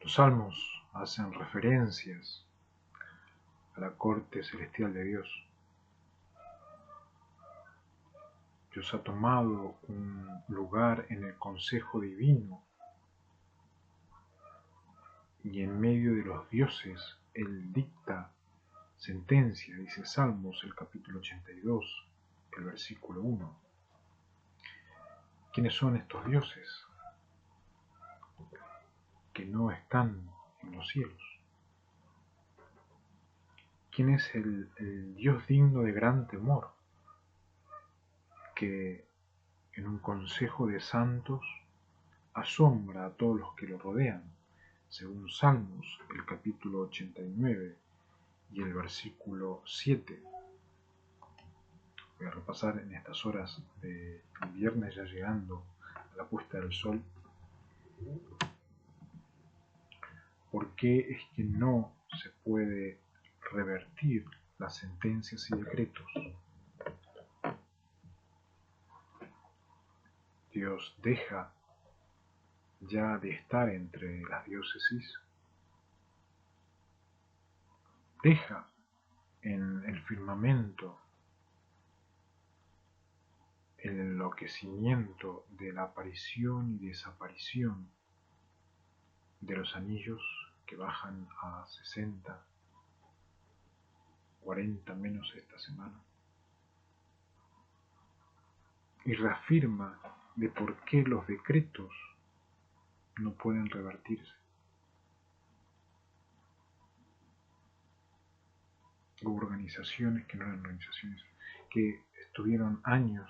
Los salmos hacen referencias a la corte celestial de Dios. Dios ha tomado un lugar en el consejo divino y en medio de los dioses Él dicta sentencia, dice Salmos, el capítulo 82, el versículo 1. ¿Quiénes son estos dioses que no están en los cielos? ¿Quién es el Dios digno de gran temor que en un consejo de santos asombra a todos los que lo rodean? Según Salmos, el capítulo 89 y el versículo 7. Voy a repasar en estas horas del viernes, ya llegando a la puesta del sol. ¿Por qué es que no se puede revertir las sentencias y decretos? Dios deja ya de estar entre las diócesis, deja en el firmamento el enloquecimiento de la aparición y desaparición de los anillos que bajan a 60, 40 menos esta semana, y reafirma de por qué los decretos no pueden revertirse. Hubo organizaciones que no eran organizaciones, que estuvieron años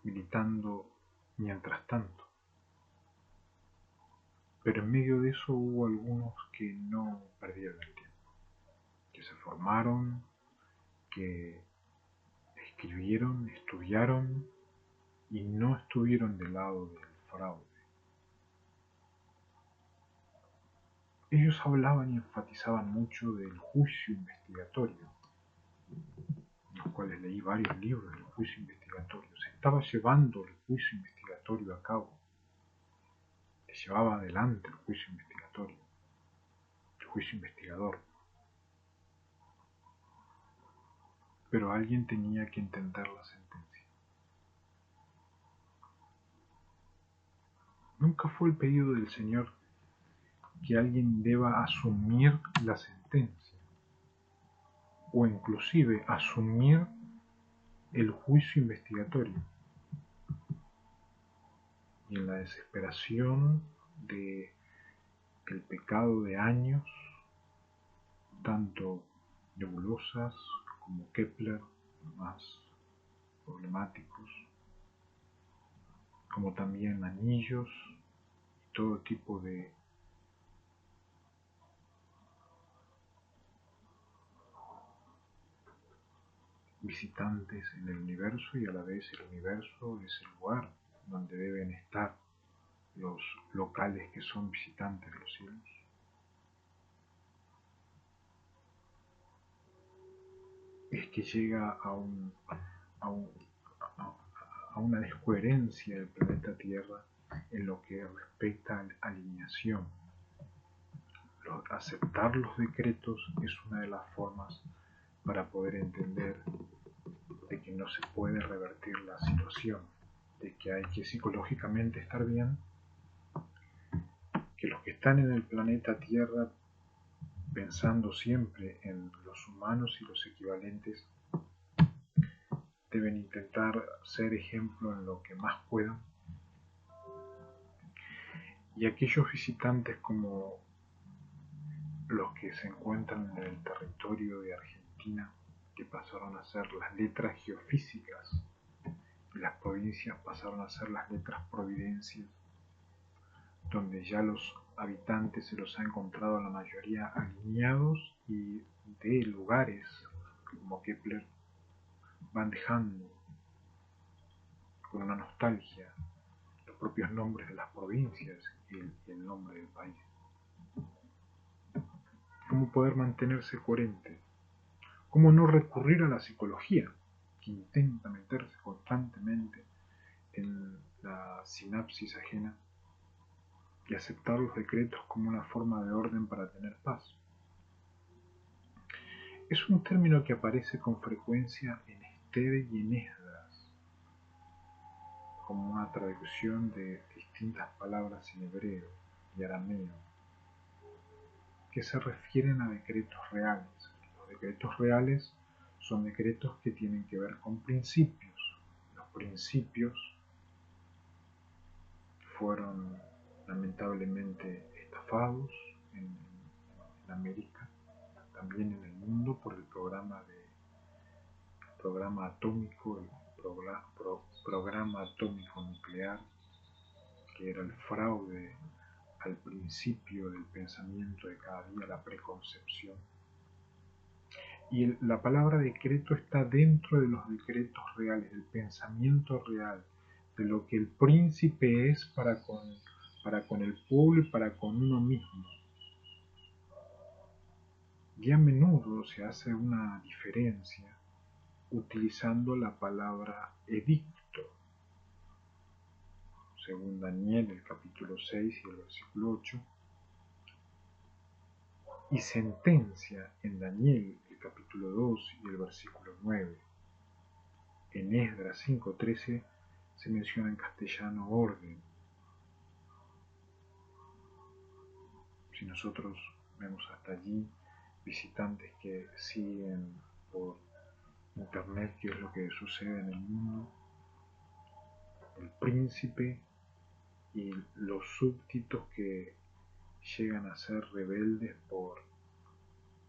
militando mientras tanto, pero en medio de eso hubo algunos que no perdieron el tiempo, que se formaron, que escribieron, estudiaron y no estuvieron del lado del fraude. Ellos hablaban y enfatizaban mucho del juicio investigatorio, en los cuales leí varios libros del juicio investigatorio. Se estaba llevando el juicio investigatorio a cabo, se llevaba adelante el juicio investigatorio, el juicio investigador. Pero alguien tenía que entender la sentencia. Nunca fue el pedido del Señor que alguien deba asumir la sentencia, o inclusive asumir el juicio investigatorio. Y en la desesperación del pecado de años, tanto nebulosas como Kepler, los más problemáticos, como también anillos y todo tipo de visitantes en el universo, y a la vez el universo es el lugar donde deben estar los locales que son visitantes de los cielos. Es que llega a una descoherencia del planeta Tierra en lo que respecta a la alineación. Aceptar los decretos es una de las formas para poder entender de que no se puede revertir la situación, de que hay que psicológicamente estar bien, que los que están en el planeta Tierra pensando siempre en los humanos y los equivalentes deben intentar ser ejemplo en lo que más puedan, y aquellos visitantes como los que se encuentran en el territorio de Argentina, que pasaron a ser las letras geofísicas y las provincias pasaron a ser las letras providencias, donde ya los habitantes se los ha encontrado la mayoría alineados, y de lugares como Kepler van dejando con una nostalgia los propios nombres de las provincias y el nombre del país. ¿Cómo poder mantenerse coherente? ¿Cómo no recurrir a la psicología, que intenta meterse constantemente en la sinapsis ajena y aceptar los decretos como una forma de orden para tener paz. Es un término que aparece con frecuencia en Esther y en Esdras, como una traducción de distintas palabras en hebreo y arameo, que se refieren a decretos reales. Los decretos reales son decretos que tienen que ver con principios. Los principios fueron lamentablemente estafados en América, también en el mundo, por el programa atómico, el programa atómico nuclear, que era el fraude al principio del pensamiento de cada día, la preconcepción. Y la palabra decreto está dentro de los decretos reales, del pensamiento real, de lo que el príncipe es para con el pueblo y para con uno mismo. Y a menudo se hace una diferencia utilizando la palabra edicto, según Daniel, el capítulo 6 y el versículo 8, y sentencia en Daniel, el capítulo 2 y el versículo 9. En Esdras 5:13 se menciona en castellano orden. Si nosotros vemos hasta allí visitantes que siguen por internet qué es lo que sucede en el mundo, el príncipe y los súbditos que llegan a ser rebeldes por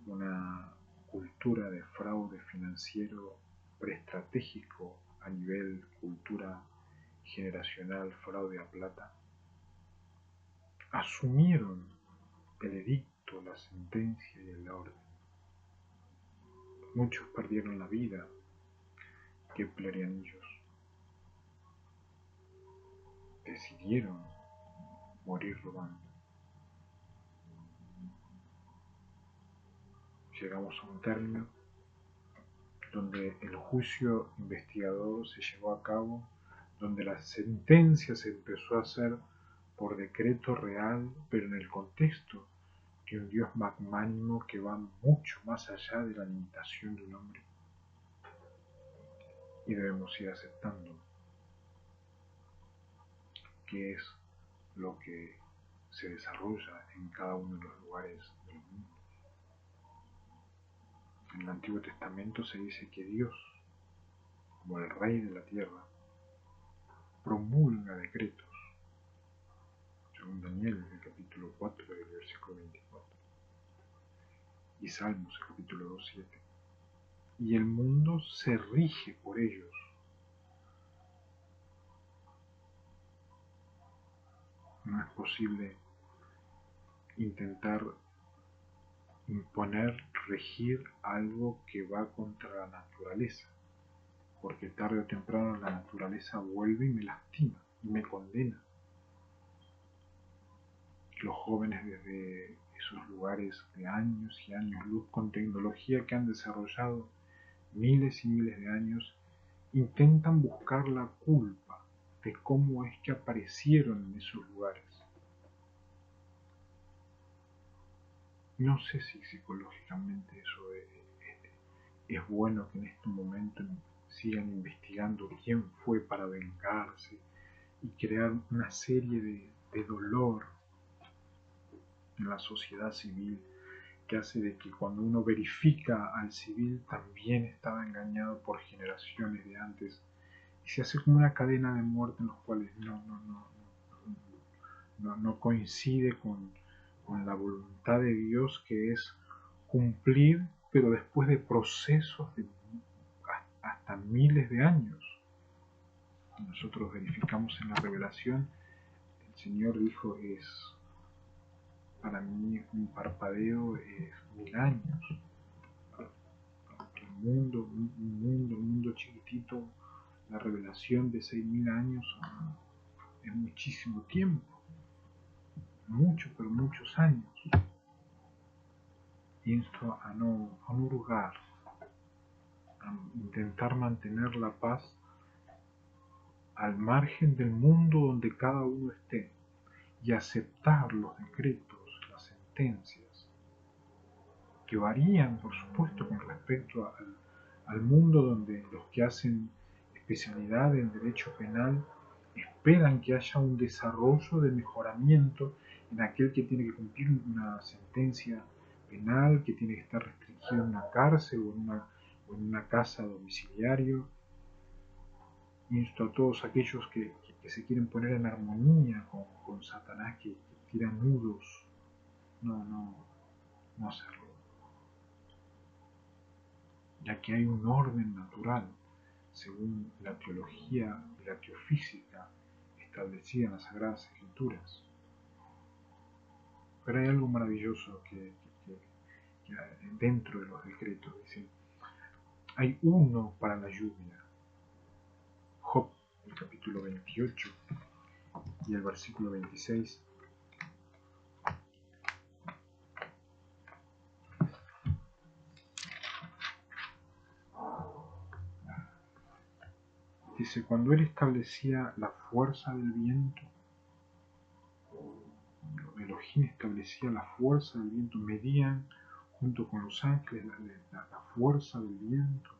una cultura de fraude financiero preestratégico a nivel cultura generacional, fraude a plata, asumieron el edicto, la sentencia y el orden. Muchos perdieron la vida, Kepler y Anillos decidieron morir robando. Llegamos a un término donde el juicio investigador se llevó a cabo, donde la sentencia se empezó a hacer por decreto real, pero en el contexto de un Dios magnánimo que va mucho más allá de la limitación de un hombre. Y debemos ir aceptando qué es lo que se desarrolla en cada uno de los lugares del mundo. En el Antiguo Testamento se dice que Dios, como el Rey de la Tierra, promulga decretos, según Daniel, el capítulo 4 y el versículo 24, y Salmos, el capítulo 2:7, y el mundo se rige por ellos. No es posible intentar imponer, regir algo que va contra la naturaleza, porque tarde o temprano la naturaleza vuelve y me lastima y me condena. Los jóvenes desde esos lugares de años y años luz, con tecnología que han desarrollado miles y miles de años, intentan buscar la culpa de cómo es que aparecieron en esos lugares. No sé si psicológicamente eso es bueno, que en este momento sigan investigando quién fue para vengarse y crear una serie de dolor en la sociedad civil, que hace de que cuando uno verifica al civil también estaba engañado por generaciones de antes, y se hace como una cadena de muerte en los cuales no coincide con la voluntad de Dios, que es cumplir, pero después de procesos de hasta miles de años. Nosotros verificamos en la revelación, el Señor dijo, para mí un parpadeo es 1000 años. Un mundo chiquitito, la revelación de 6000 años es muchísimo tiempo, pero muchos años. Insto a no hurgar, a intentar mantener la paz al margen del mundo donde cada uno esté. y aceptar los decretos, las sentencias, que varían, por supuesto, con respecto al mundo donde los que hacen especialidad en derecho penal esperan que haya un desarrollo de mejoramiento en aquel que tiene que cumplir una sentencia penal, que tiene que estar restringido en una cárcel o en una casa domiciliario. Insto a todos aquellos que se quieren poner en armonía con Satanás, que tiran nudos, no hacerlo, ya que hay un orden natural según la teología y la teofísica establecida en las Sagradas Escrituras. Pero hay algo maravilloso que dentro de los decretos. Dice, hay uno para la lluvia. Job, el capítulo 28 y el versículo 26. Dice, cuando él establecía la fuerza del viento, Elohim establecía la fuerza del viento, medían junto con los ángeles la fuerza del viento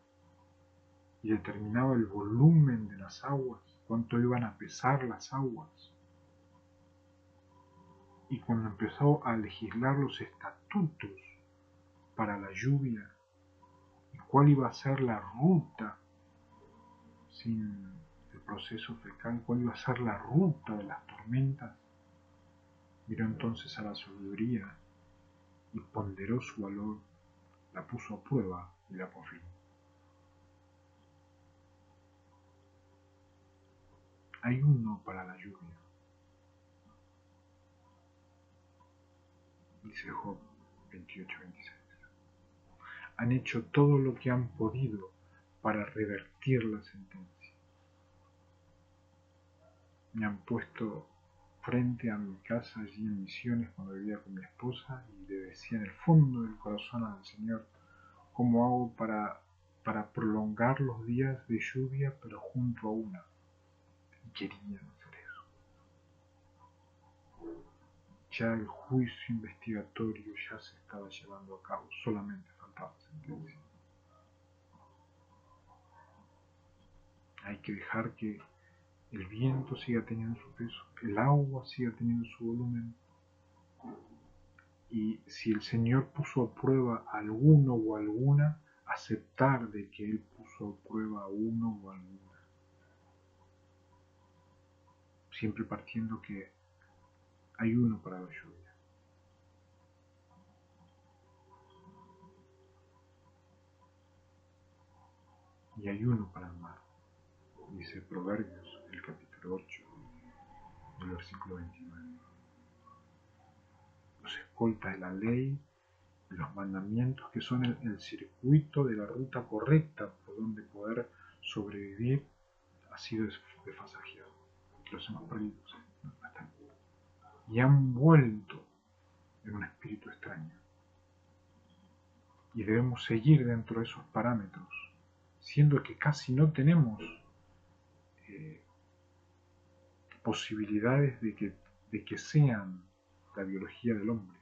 y determinaba el volumen de las aguas, cuánto iban a pesar las aguas. Y cuando empezó a legislar los estatutos para la lluvia y cuál iba a ser la ruta sin el proceso fecal, cuál iba a ser la ruta de las tormentas, miró entonces a la sabiduría y ponderó su valor, la puso a prueba y la confirmó. Hay uno para la lluvia, dice Job 28:26. Han hecho todo lo que han podido para revertir la sentencia. Me han puesto frente a mi casa allí en Misiones cuando vivía con mi esposa y le decía en el fondo del corazón al Señor, ¿cómo hago para prolongar los días de lluvia pero junto a una? Y querían hacer eso. Ya el juicio investigatorio ya se estaba llevando a cabo, solamente faltaba sentencia. Hay que dejar que el viento siga teniendo su peso, el agua siga teniendo su volumen. Y si el Señor puso a prueba a alguno o alguna, aceptar de que Él puso a prueba a uno o alguna. Siempre partiendo que hay uno para la lluvia. Y hay uno para el mar. Dice Proverbios, el capítulo 8, el versículo 29. Los escoltas de la ley, los mandamientos que son el circuito de la ruta correcta por donde poder sobrevivir, ha sido desfasajeado. Los hemos perdido. Y han vuelto en un espíritu extraño. Y debemos seguir dentro de esos parámetros, siendo que casi no tenemos posibilidades de que sean la biología del hombre.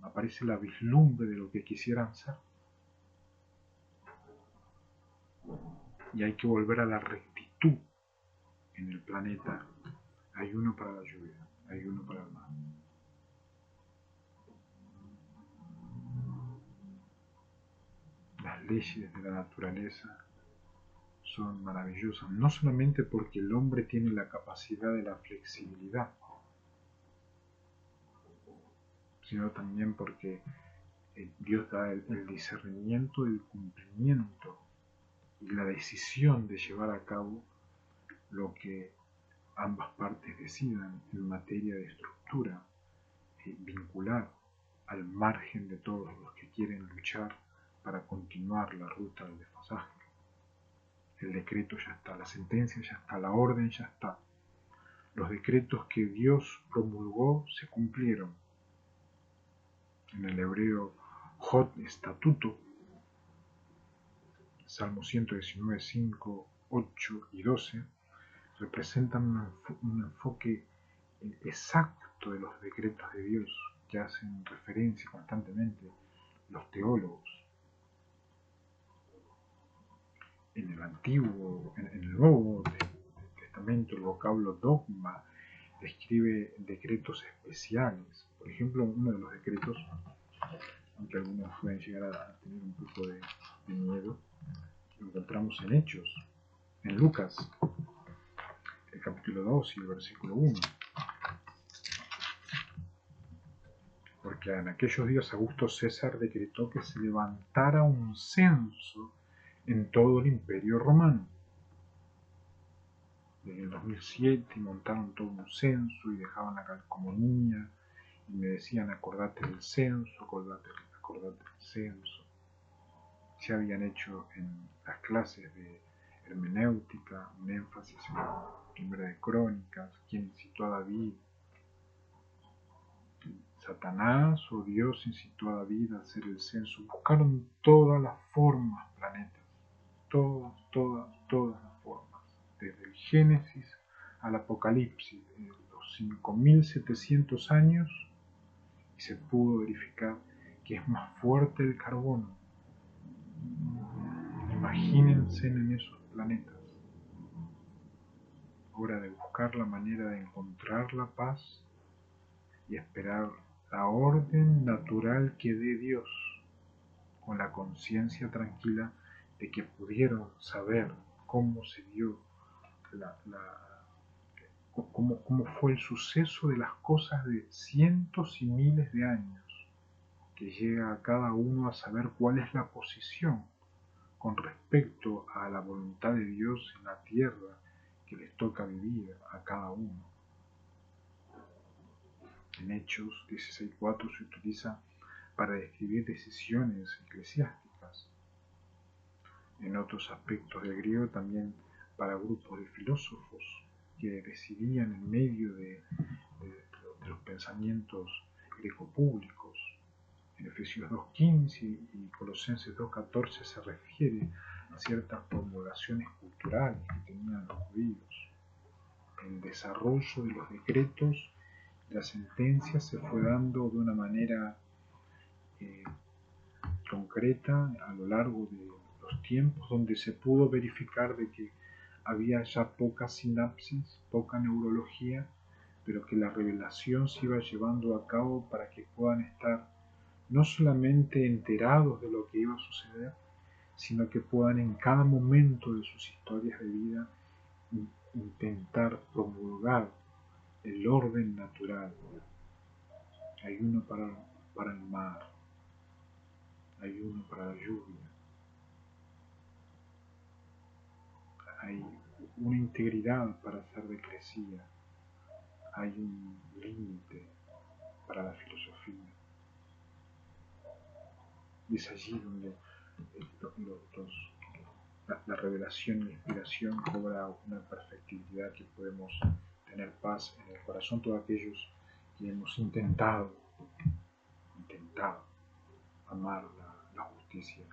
Aparece la vislumbre de lo que quisieran ser. Y hay que volver a la rectitud en el planeta. Hay uno para la lluvia, hay uno para el mar. Las leyes de la naturaleza son maravillosas, no solamente porque el hombre tiene la capacidad de la flexibilidad, sino también porque Dios da el discernimiento del cumplimiento y la decisión de llevar a cabo lo que ambas partes decidan en materia de estructura vincular al margen de todos los que quieren luchar para continuar la ruta del desfasaje. El decreto ya está, la sentencia ya está, la orden ya está. Los decretos que Dios promulgó se cumplieron. En el hebreo, Jod estatuto, Salmo 119, 5, 8 y 12, representan un enfoque exacto de los decretos de Dios que hacen referencia constantemente los teólogos. En el en el Nuevo Testamento, el vocablo dogma describe decretos especiales. Por ejemplo, uno de los decretos, aunque algunos pueden llegar a tener un poco de miedo, lo encontramos en Hechos, en Lucas, el capítulo 2 y el versículo 1. Porque en aquellos días Augusto César decretó que se levantara un censo en todo el Imperio Romano. Desde el 2007 montaron todo un censo y dejaban la calcomanía y me decían: acordate del censo, acordate del censo. Se habían hecho en las clases de hermenéutica un énfasis en la Primera de Crónicas, quién incitó a David. Satanás o Dios incitó a David a hacer el censo. Buscaron todas las formas, planetas, todas las formas, desde el Génesis al Apocalipsis, en los 5700 años, y se pudo verificar que es más fuerte el carbono. Imagínense en esos planetas. Hora de buscar la manera de encontrar la paz y esperar la orden natural que dé Dios, con la conciencia tranquila de que pudieron saber cómo se dio cómo fue el suceso de las cosas de cientos y miles de años, que llega a cada uno a saber cuál es la posición con respecto a la voluntad de Dios en la tierra que les toca vivir a cada uno. En Hechos 16:4 se utiliza para describir decisiones eclesiásticas. En otros aspectos del griego también para grupos de filósofos que decidían en medio de los pensamientos greco-públicos. En Efesios 2:15 y Colosenses 2:14 se refiere a ciertas formulaciones culturales que tenían los judíos. El desarrollo de los decretos y las sentencias se fue dando de una manera concreta a lo largo de los tiempos, donde se pudo verificar de que había ya poca sinapsis, poca neurología, pero que la revelación se iba llevando a cabo para que puedan estar no solamente enterados de lo que iba a suceder, sino que puedan en cada momento de sus historias de vida intentar promulgar el orden natural. Hay uno para el mar, hay uno para la lluvia, hay una integridad para hacer decresía, hay un límite para la filosofía. Y es allí donde la revelación y la inspiración cobra una perfectibilidad, que podemos tener paz en el corazón todos aquellos que hemos intentado amar la justicia